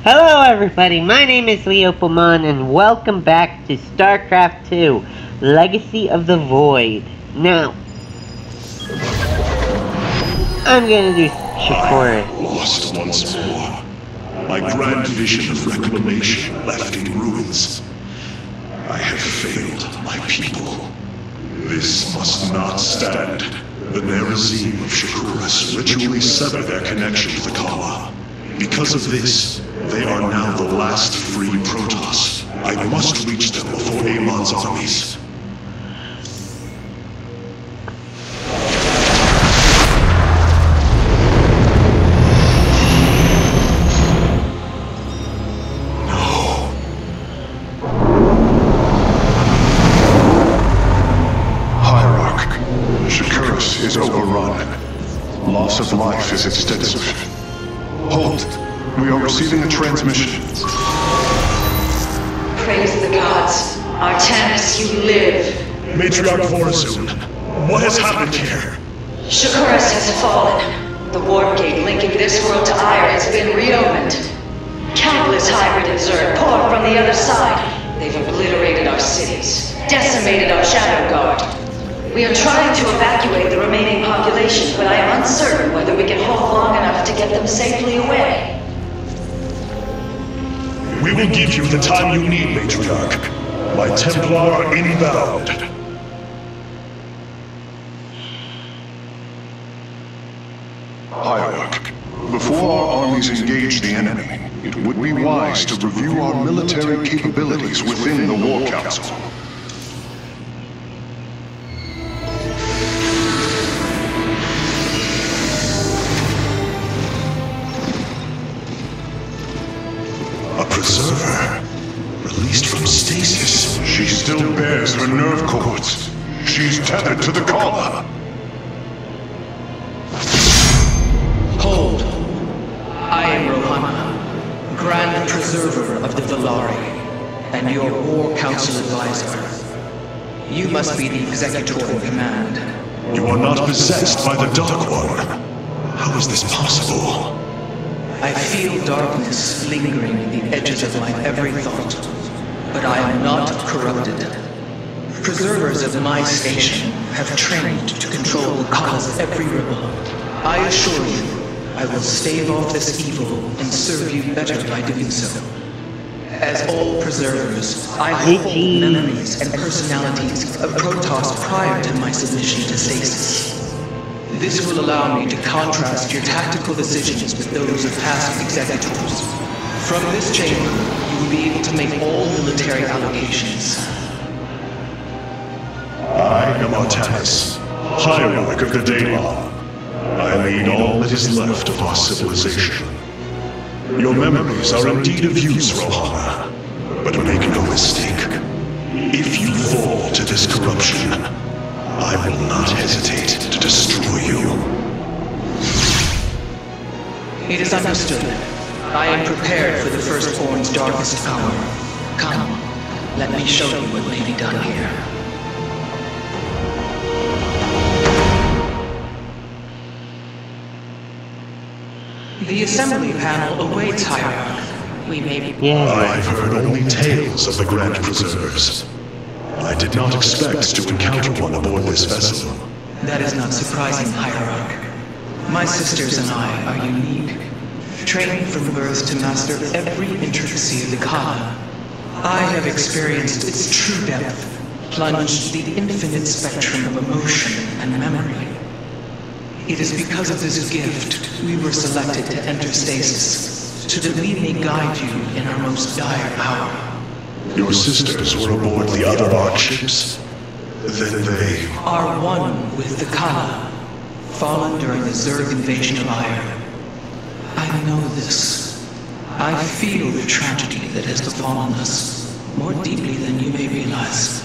Hello everybody, my name is Amon and welcome back to StarCraft 2, Legacy of the Void. Now, I'm gonna do Shakuras. Lost once more. My grand vision of reclamation left in ruins. I have failed my people. This must not stand. The Nerazim of Shakuras ritually sever their connection to the Kala. Because of this, they are now the last free Protoss. I must reach them before Amon's armies. No. Hierarch, Shakuras is overrun. Loss of life is extensive. Hold. We are receiving a transmission. Praise the gods. Artemis, you live. Matriarch Vorazun, what has happened here? Shakuras has fallen. The warp gate linking this world to Ire has been reopened. Countless hybrid and Zerg poured from the other side. They've obliterated our cities, decimated our Shadow Guard. We are trying to evacuate the remaining population, but I am uncertain whether we can hold long enough to get them safely away. We will give you the time you need, Matriarch. My Templar are inbound. Hierarch, before our armies engage the enemy, it would be wise to review our military capabilities within the War Council. Preserver, released from stasis. She still bears her nerve cords. She's tethered to the collar. Hold. I am Rohana, Grand Preserver of the Valari, and your War Council advisor. You must be the Executor in command. You are not possessed by the Dark One. How is this possible? I feel darkness lingering at the edges of my every thought, but I am not corrupted. Preservers of my station have trained to control Kala's every ripple. I assure you, I will stave off this evil and serve you better by doing so. As all preservers, I hold memories and personalities of Protoss prior to my submission to stasis. This will allow me to contrast your tactical decisions with those of past executors. From this chamber, you will be able to make all military allocations. I am Artemis, Hierarch of the Daemon. I lead all that is left of our civilization. Your memories are indeed of use, Rohana. But make no mistake. If you fall to this corruption, I will not hesitate to destroy you. It is understood. I am prepared for the Firstborn's darkest hour. Come, let me show you what may be done here. The assembly panel awaits, Hierarch. We may be... I've heard only tales of the Grand Preservers. I did not expect to encounter one aboard this vessel. That is not surprising, Hierarch. My sisters and I are unique, trained from birth to master every intricacy of the Kala. I have experienced its true depth, plunged the infinite spectrum of emotion and memory. It is because of this gift we were selected to enter stasis, so that we may guide you in our most dire hour. Your sisters were aboard the other Ark ships? Then they... are one with the Kala, fallen during the Zerg invasion of Ire. I know this. I feel the tragedy that has befallen us, more deeply than you may realize.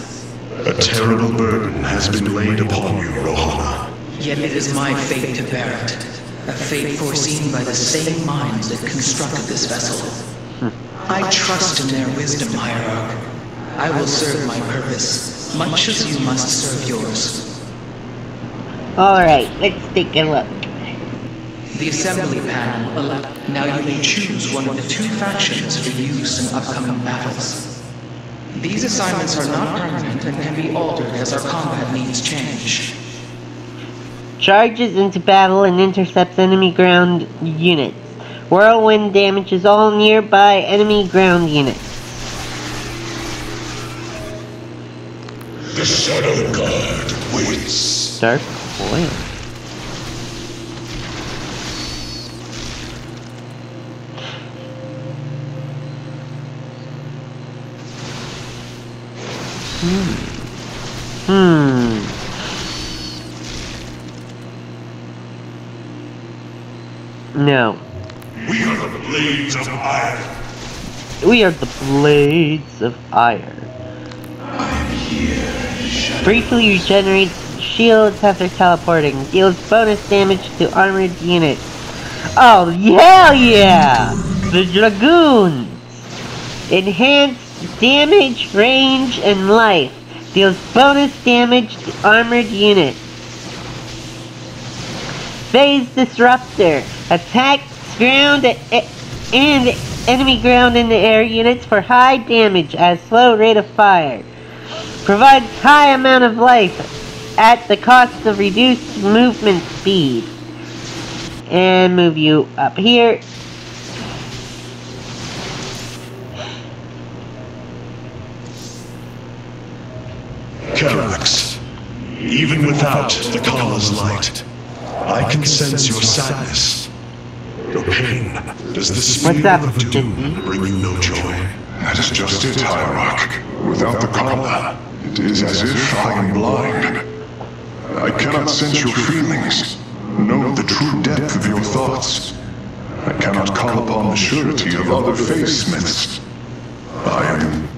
A terrible burden has been laid upon you, Rohana. Yet it is my fate to bear it, a fate foreseen by the same minds that constructed this vessel. I trust in their wisdom, Hierarch. I will serve my purpose, much as you must serve yours. Alright, let's take a look. The assembly panel now you may choose one of the 2 factions for use in upcoming battles. These assignments are not permanent and can be altered as our combat needs change. Charges into battle and intercepts enemy ground units. Whirlwind damages all nearby enemy ground units. The Shadow Guard waits. Dark oil. No. We are the Blades of Iron. We are the Blades of Iron. Briefly regenerates shields after teleporting. Deals bonus damage to armored units. Oh, hell yeah! The Dragoons! Enhanced damage, range, and life. Deals bonus damage to armored units. Phase Disruptor. Attacks ground and enemy ground in the air units for high damage at a slow rate of fire. Provides high amount of life at the cost of reduced movement speed. And move you up here. Karax, even without the Kala's light, I can sense your sadness, your pain. Does the spear of doom bring you no joy? That is just it, Hierarch. Without the Kala, it is as if I am blind. I cannot sense your feelings, know the true depth of your thoughts. I cannot call upon the surety of other faithsmiths. I am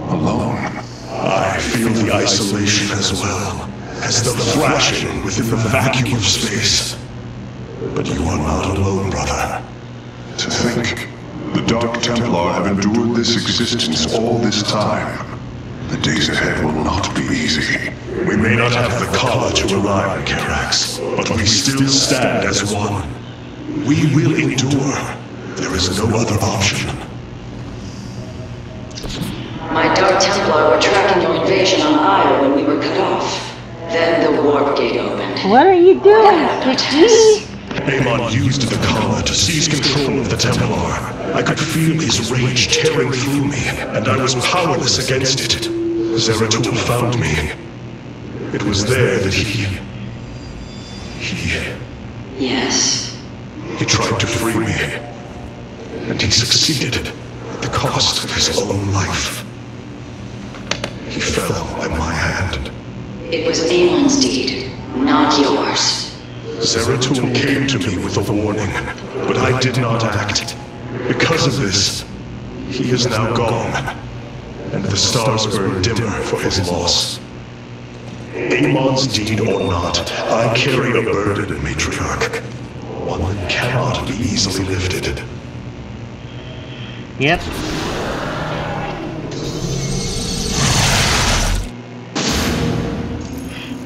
alone. I feel the isolation as well, as though flashing within the vacuum of space. But you are not alone, brother. To think, the Dark Templar have endured this existence all this time. The days ahead will not be easy. We may not have the Kala to rely on, Karax, but we still stand as one. We will endure. There is no other option. My Dark Templar were tracking your invasion on Io when we were cut off. Then the warp gate opened. What are you doing, Kiki? Amon used the Kala to seize control of the Templar. I could feel his rage tearing through me, and I was powerless against it. Zeratul found me. It was there that he... Yes. He tried to free me. And he succeeded at the cost of his own life. He fell by my hand. It was Amon's deed, not yours. Zeratul came to me with a warning, but I did not act. Because of this, he is now gone, and the stars burn dimmer for his loss. Amon's deed or not, I carry a burden, Matriarch. One that cannot be easily lifted. Yep.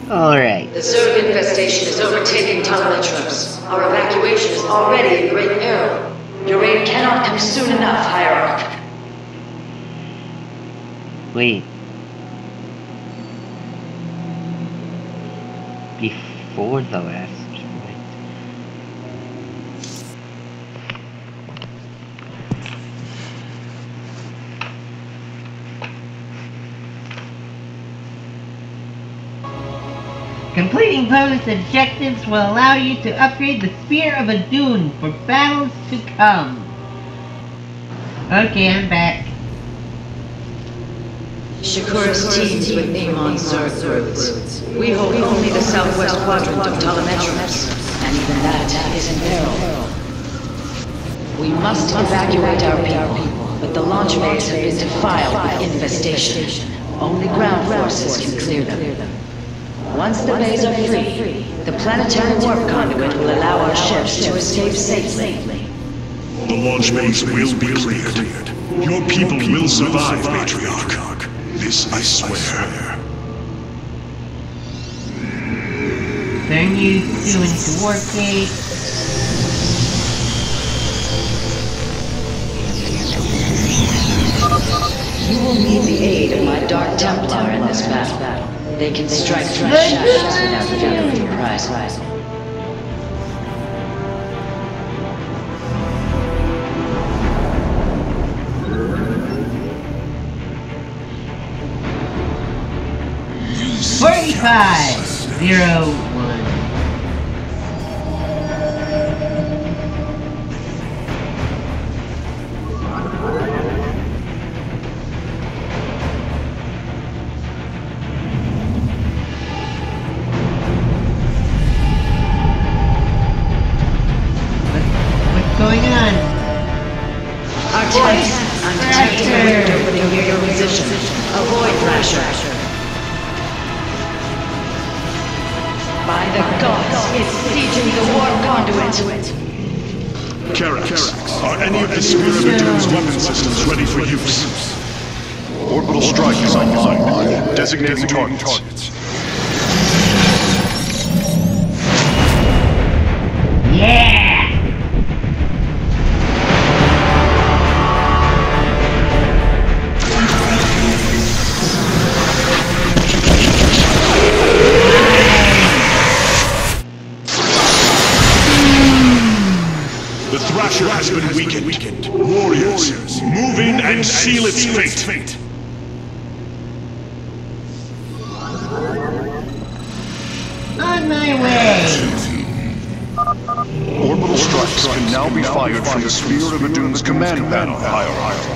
Alright. The Zerg infestation is overtaking Telemetros. Our evacuation is already in great peril. Your aid cannot come soon enough, Hierarch. Wait. Before the last point. Completing bonus objectives will allow you to upgrade the Spear of Adun for battles to come. Okay, I'm back. Shakuras teams with Amon's Zerg brutes. We hold only the southwest quadrant of Telemetros, and even that is in peril. We must evacuate our people, but the launch bays have been defiled with infestation. Only ground forces can clear them. Once the bays are free, the planetary warp conduit will allow our ships to escape safely. The launch bays will be cleared. Your people will survive, Matriarch. This I swear. Turn you two into warp gate. Templar in this battle. They can strike through shadows without fear of reprisal. What's going on? I'm detecting opening near your position. Avoid Thrasher. By the gods, it's sieging the warp conduit. Karax, are any of the Spirit of Doom's weapon systems ready for use? Orbital strike is online. Designating targets. Yeah! The Thrasher has been weakened. Warriors, move in and seal its fate. On my way! Orbital strikes can now be fired from the Spirit of Doom's command panel hierarchy.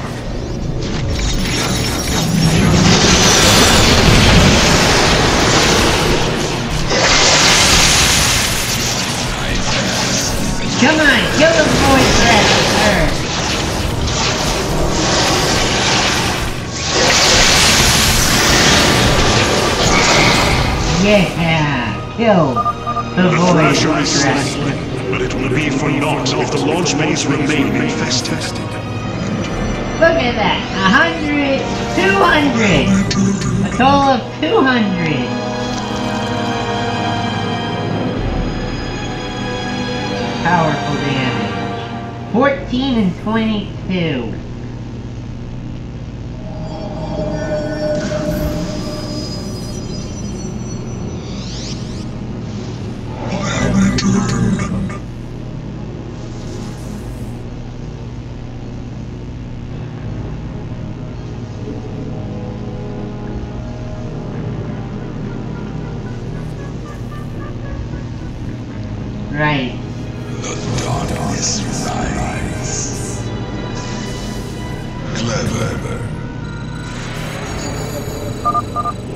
Come on, kill the boy Thrasher! Yeah, kill the boy Thrasher is Thrasher. slain, but it will be for naught if the launch bays remain infested. Look at that! 100, 200! A total of 200! Powerful damage. 14 and 22. Right. The darkness rises. Clever.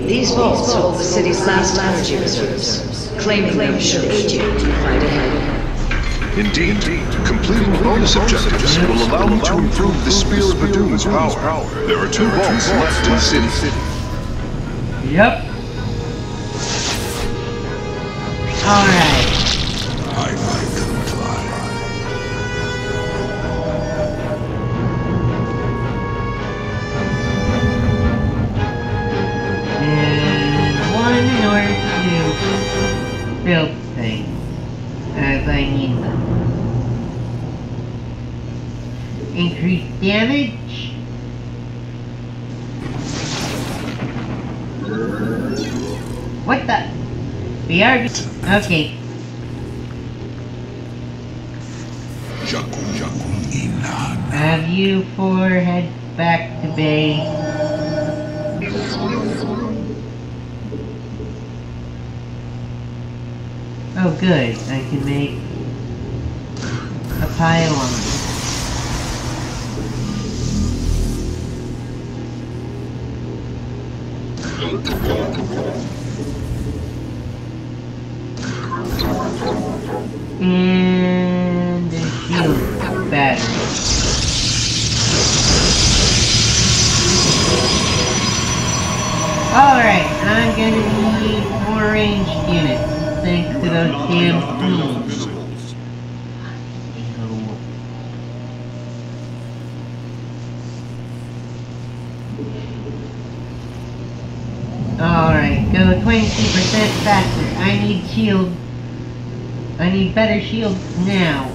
These vaults hold the city's last energy reserves. Claiming them should aid you in the fight ahead. Indeed, completing bonus objectives will allow me to improve the Spirit of Doom's power. There are 2 vaults left in the city. Yep. Alright. I might comply. And one in order to build things as I need them. Increase damage. What the? Okay. Have you 4 head back to base. Oh good, I can make a pylon. And a shield battery. Alright, I'm gonna need more ranged units, thanks to those damn thieves. Alright, go 22% faster. I need shield. I need better shields now.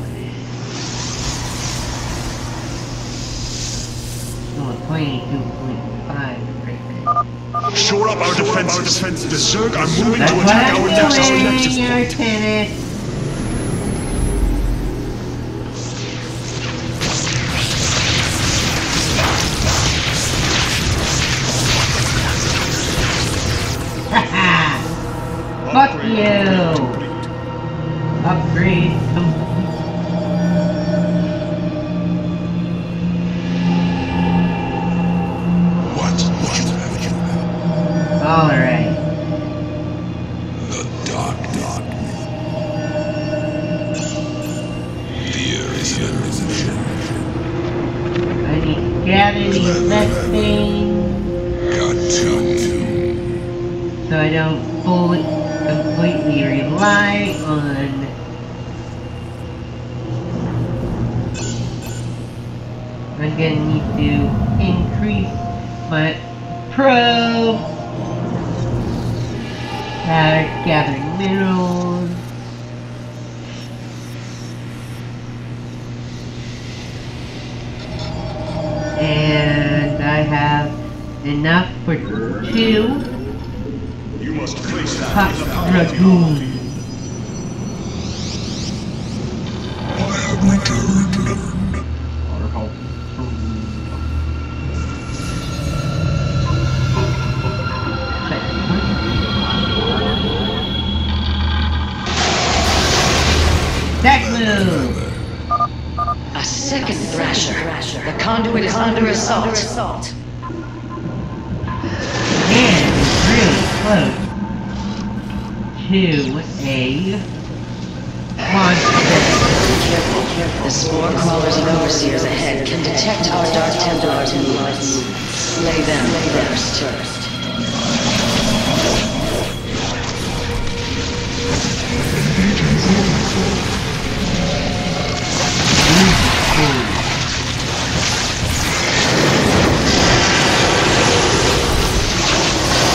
Oh, 22.5%. Shore up our defenses. The Zerg are moving That's to what attack I'm our doing, nexus point. Lieutenant. Haha! Fuck you! Upgrade complete. What have you? Alright. The darkness. Fear is an illusion. I need to gather these best things Got to. so I don't completely rely on I'm gonna need to increase my probe, gathering minerals, and I have enough for 2 You must place that hot dragoons. I have returned. That move! A second Thrasher. The conduit is under assault. And it's really close to a monster. Careful. The spore crawlers and overseers ahead can detect our Dark Templars' movements. Slay them first.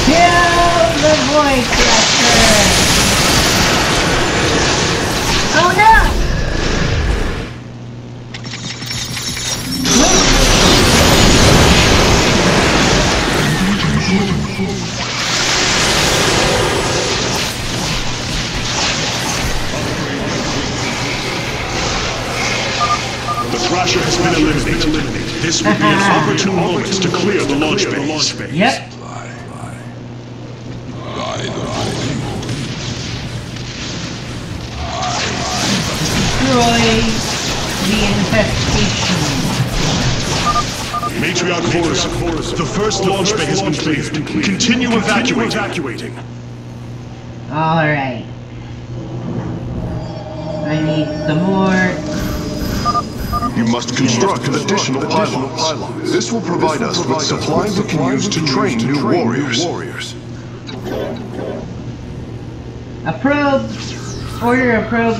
Kill the voice crusher! Oh no! The Thrasher has been eliminated. This would be an opportune moment to clear the launch base. Yep. Destroy the infestation. Matriarch Horus, the first launch bay has been cleared. Continue evacuating. Alright. I need some more. You must construct additional pylons. This will provide us with supplies we can use to train new warriors. A probe. Order a probe.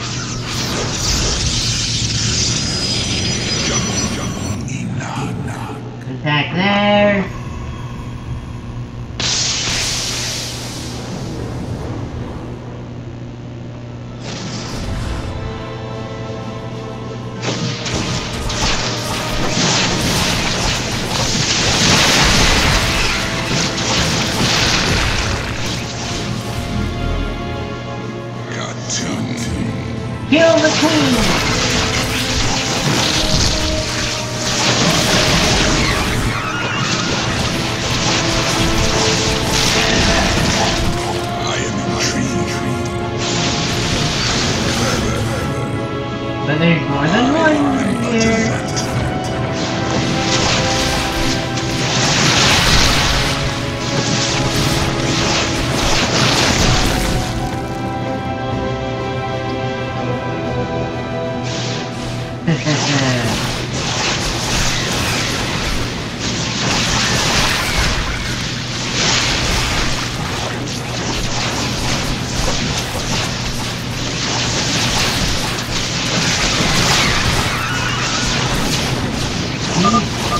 Contact there. Kill the queen! I am intrigued. But there's more than one here.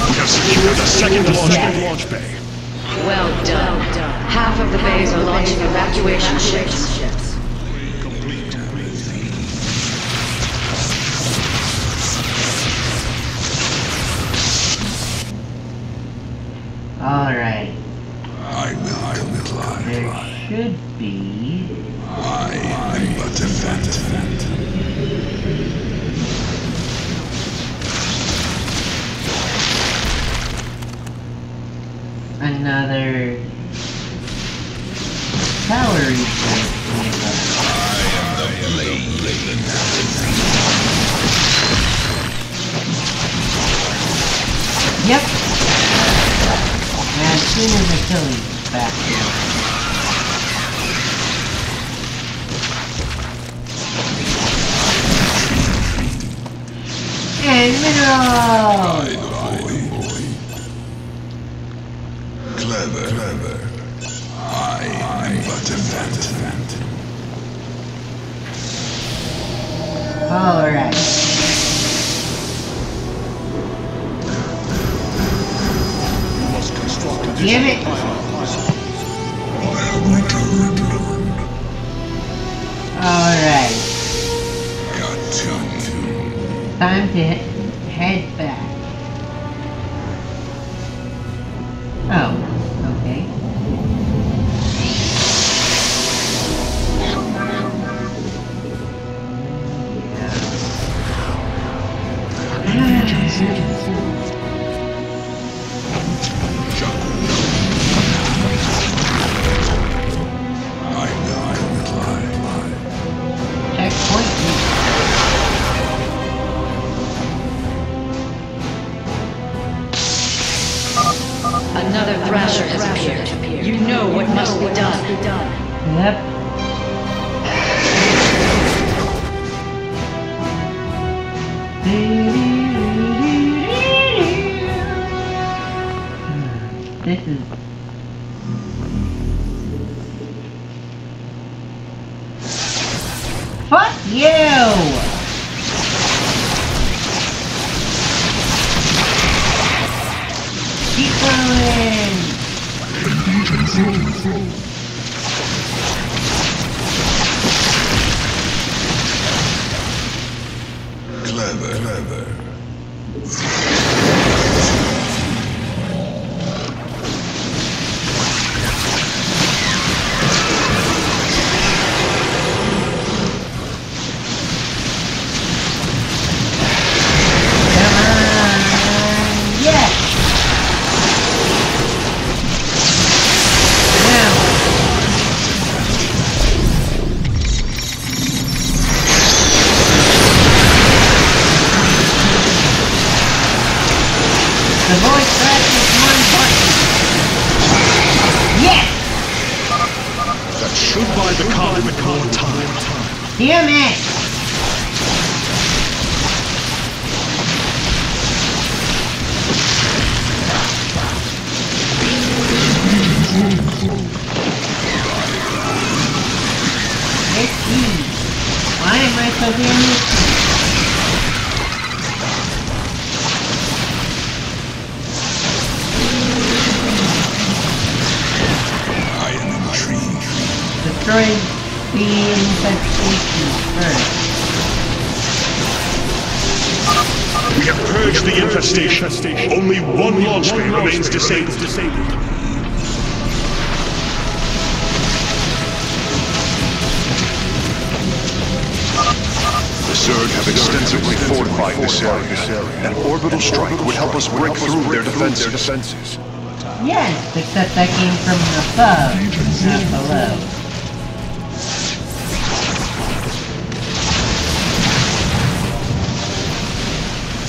We have secured the second launch bay. Well done. Half of the bays are launching evacuation ships. should be... I am but a phantom. Another tower research. I am the blade. Yep. As soon as Achilles is back here. And minerals! Clever. I am but a phantom. Alright. Damn it! Alright. Time to head back. Oh, okay. Checkpoint. Another Thrasher has appeared. You know what must be done. Yep. This is... Fuck you! Keep going! Clever. The voice presses one button. Yes! That should buy the card more time. Damn it! Let's see. Why am I so damn used? Destroy the infestation first. We have purged the infestation. Only one launch bay remains disabled. The Zerg have extensively fortified this area. An orbital strike would help us break through their defenses. Yes, except that came from above, not below.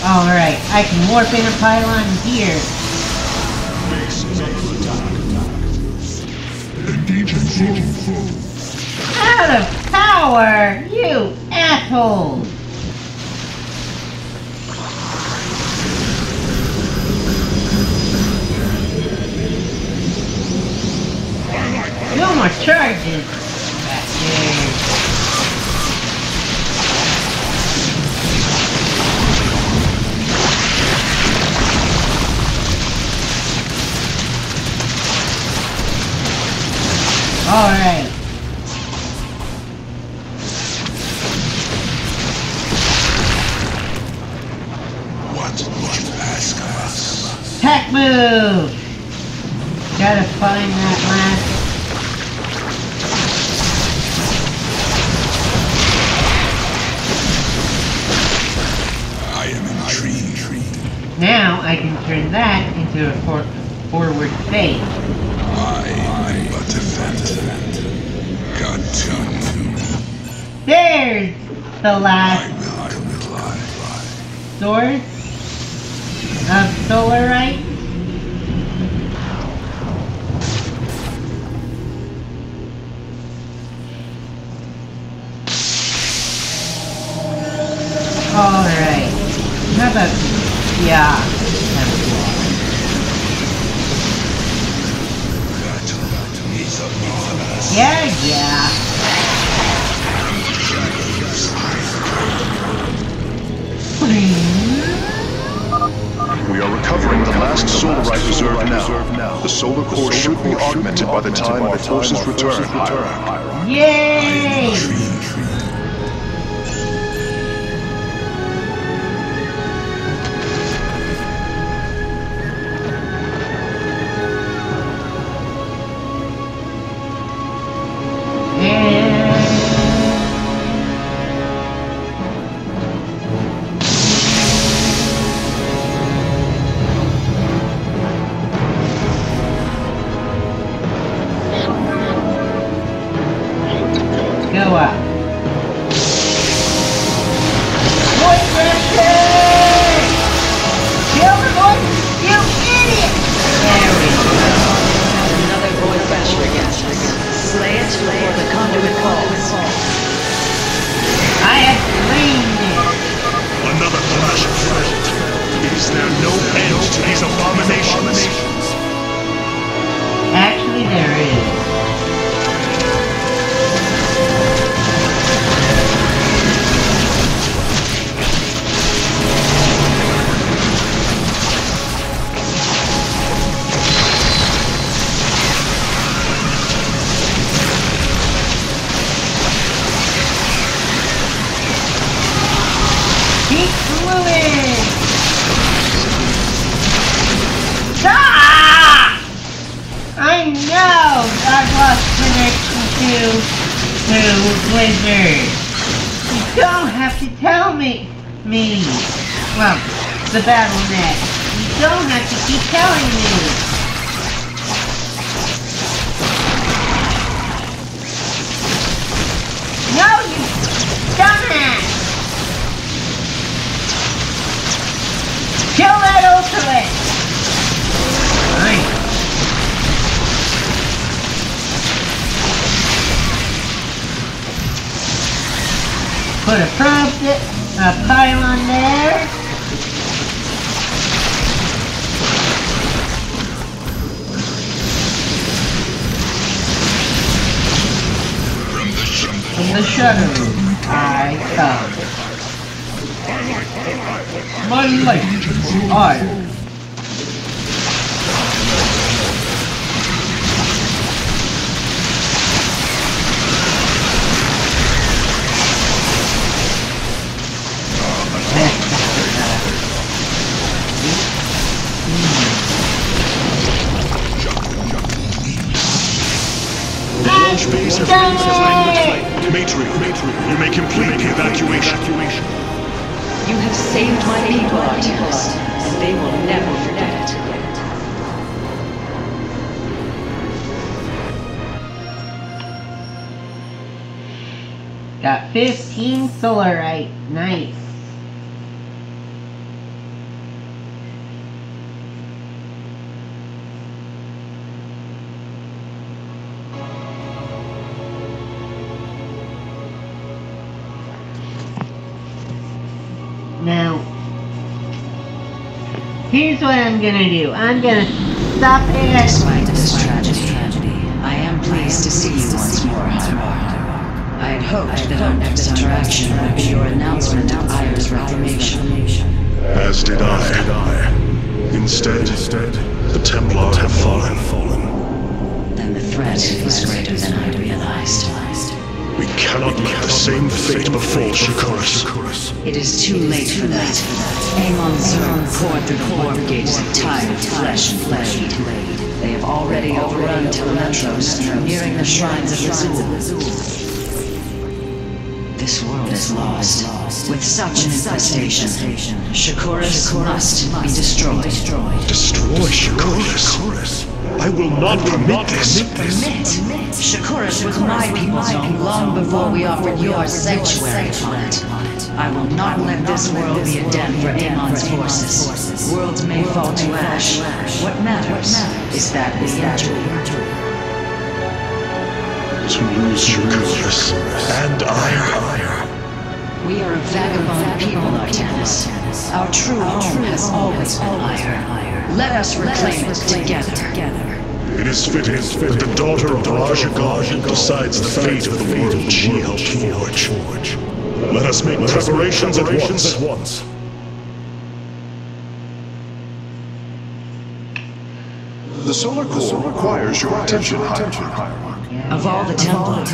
Alright, I can warp in a pylon here. Out of power, you assholes! No more charges! Back there. Alright. What ask us? Attack move! Gotta find that last Now I can turn that into a forward phase. I'm but a phantom. Continue. There's the last I will reply. source of solarite. Alright. How about yeah. We are recovering the last solarite reserve now. The solar core should be augmented by the time our forces return. Yay! Go up. Void Rusher! Kill the void, you idiot! There we go. Another void crasher against us. Slay it before the conduit falls. I have claimed it. Another flash of threat. Is there no end to these abominations? Actually, there is. Keep fluid! Ah! I know! I've lost connection to Blizzard. You don't have to tell me. Well, the BattleNet. You don't have to keep telling me. No, you dumbass! Kill that ultimate! Fine. Put a pylon there. From the shadow, I come. My life is iron. The launch base has been Matri, you may complete the evacuation. You have saved my people, Artemis, and they will never forget it. Got 15 solarite. Nice. Now, here's what I'm gonna do. I'm gonna stop it. Despite this tragedy, I am pleased to see you once more, Hyrule. I had hoped that our next interaction would be your announcement of Ayer's reclamation. As did I. Instead, the Templar have fallen. Then the threat is greater than I realized. We cannot let the same fate befall Shakuras. It is too late for that. Amon's poured through the warp gates of time of flesh and blade. They have already overrun Telemetros and are nearing the shrines of Azul. This world is lost. With such an infestation, Shakuras must be destroyed. Destroy Shakuras? I will not permit this. Shakuras was my people's home long before we offered your sanctuary upon it. I will not let this world be a den for Amon's forces. Worlds may fall to ash. What matters is that we endure. To lose Shakuras, and I. We are a vagabond people, Artanis. Our true home has always been Ire. Let us reclaim it together. It is fitting that the daughter of Rajagan decides the fate of the world she helped forge. Let us make preparations at once. The solar core requires your attention, Hierarch. Of all the Templar,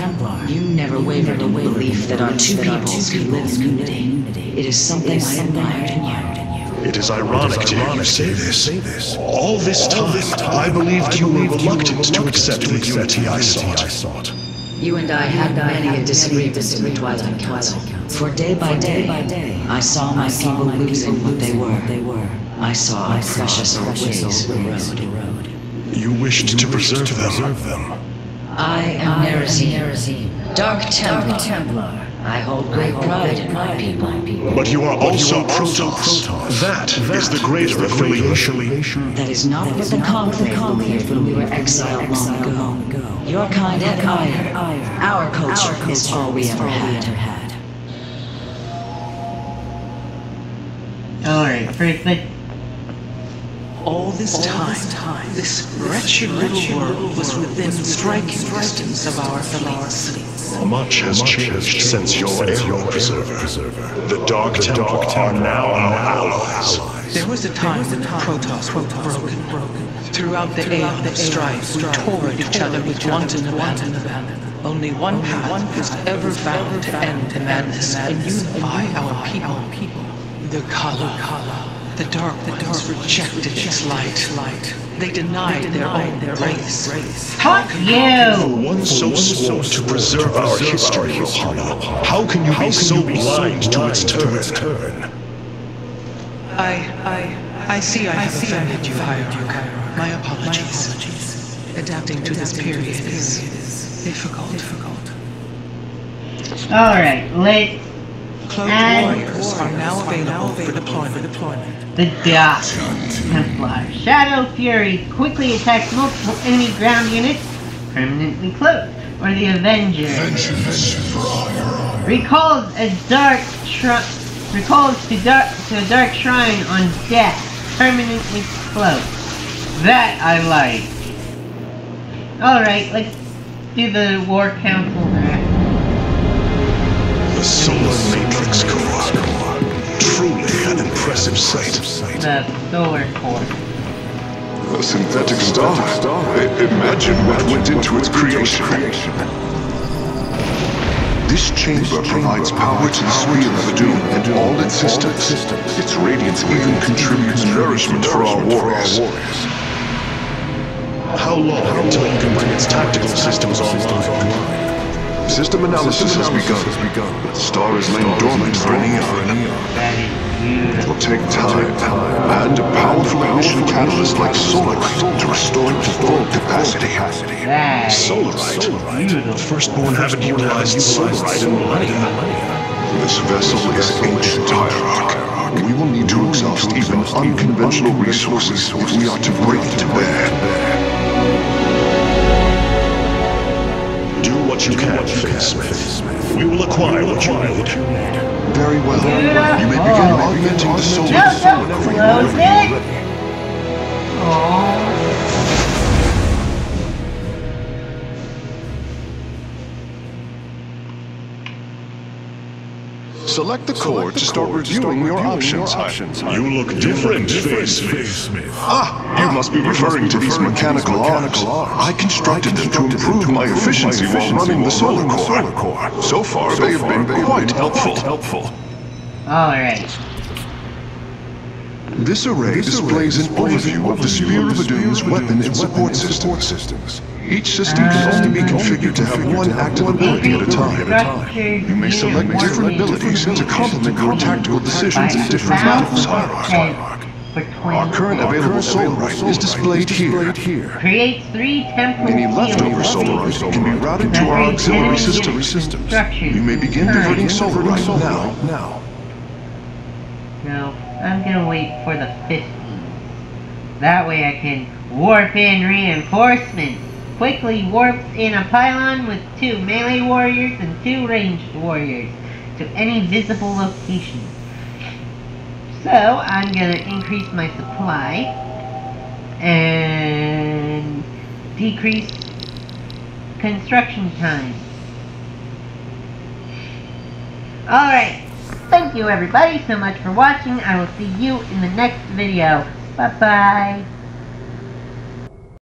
you never wavered in belief that our two peoples could live in unity. It is something I admired in you. It is ironic to hear you say this. All this time, I believed you were reluctant to accept the unity I sought. You and I had many a disagreement in the Twilight Council. For day by day, I saw my people losing what they were. I saw our precious old ways erode. You wished to preserve them. I am Nerazim, Dark Templar. I hold great pride in my people. But you are also Protoss. That is the greater affiliation. That is not what the Conclave believed when we were exiled long ago. Your kind had ire. Our culture is all we ever had. Alright, first let's... All this time, this wretched little world was within striking distance of our fleets. Much has changed since your era, Preserver. The Dark Templar are now our allies. There was a time when the Protoss were broken. Throughout the aeon of strife, we tore at each other with wanton abandon. Only one path was ever found to end the madness and unify our people. The Kala. The Dark Ones rejected its light. They denied their own race. Fuck you! One so sworn to preserve our history, Rohana. How can you be so blind to its turn? I see I have offended you, Hierarch. My apologies. Adapting to this period is difficult. Alright, let's... Cloaked warriors are now available for deployment. The Dark Templar. Shadow Fury quickly attacks multiple enemy ground units, permanently cloaked. Or the Avenger. Recalls to a dark shrine on death, permanently cloaked. That I like. Alright, let's do the War Council there. The Solar Matrix Core. Truly an impressive sight. The Solar Core. A synthetic star. Imagine what went into its creation. This chamber provides power to the Spear of Doom and all its systems. Its radiance even contributes nourishment for our warriors. How long until you can bring its tactical systems online? System analysis has begun. The star is laying dormant for an eon. It will take time and a powerful emission catalyst like Solarite to restore it to full capacity. Solarite? The Firstborn haven't utilized Solarite in millennia. This vessel is ancient, Hierarch. We will need to exhaust even unconventional resources if we are to bring it to bear. Do what you can, Smith. We will acquire what you need. Very well. You may begin augmenting the solar core. Close it! Select the core to start reviewing your options. You look different, Smith. You must be referring to these mechanical arms. I constructed them to improve my efficiency while running the solar core. So far, they have been quite helpful. Alright. This array displays an overview of the Spear of Doom's weapon and support systems. Each system can only be configured to have one active ability at a time. You may select different abilities to complement your tactical decisions in different battles. Our current available solarite is displayed here. Creates 3 temporal Any leftover fields. solarite can be routed to our auxiliary systems. You may begin diverting solarite now. No, I'm gonna wait for the 15th. That way I can warp in reinforcements. Quickly warps in a pylon with 2 melee warriors and 2 ranged warriors to any visible location. So I'm gonna increase my supply and decrease construction time. Alright, thank you everybody so much for watching. I will see you in the next video. Bye bye.